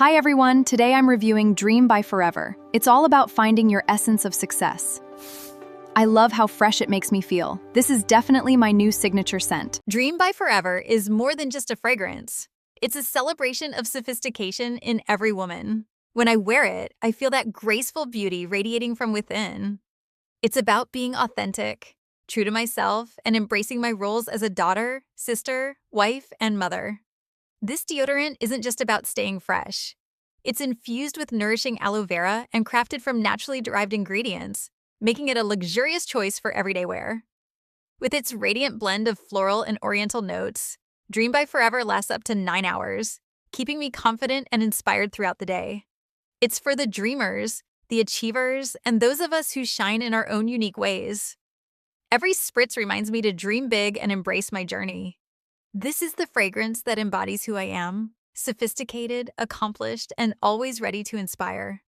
Hi everyone, today I'm reviewing Dream by Forever. It's all about finding your essence of success. I love how fresh it makes me feel. This is definitely my new signature scent. Dream by Forever is more than just a fragrance. It's a celebration of sophistication in every woman. When I wear it, I feel that graceful beauty radiating from within. It's about being authentic, true to myself, and embracing my roles as a daughter, sister, wife, and mother. This deodorant isn't just about staying fresh. It's infused with nourishing aloe vera and crafted from naturally derived ingredients, making it a luxurious choice for everyday wear. With its radiant blend of floral and oriental notes, Dream by Forever lasts up to 9 hours, keeping me confident and inspired throughout the day. It's for the dreamers, the achievers, and those of us who shine in our own unique ways. Every spritz reminds me to dream big and embrace my journey. This is the fragrance that embodies who I am, sophisticated, accomplished, and always ready to inspire.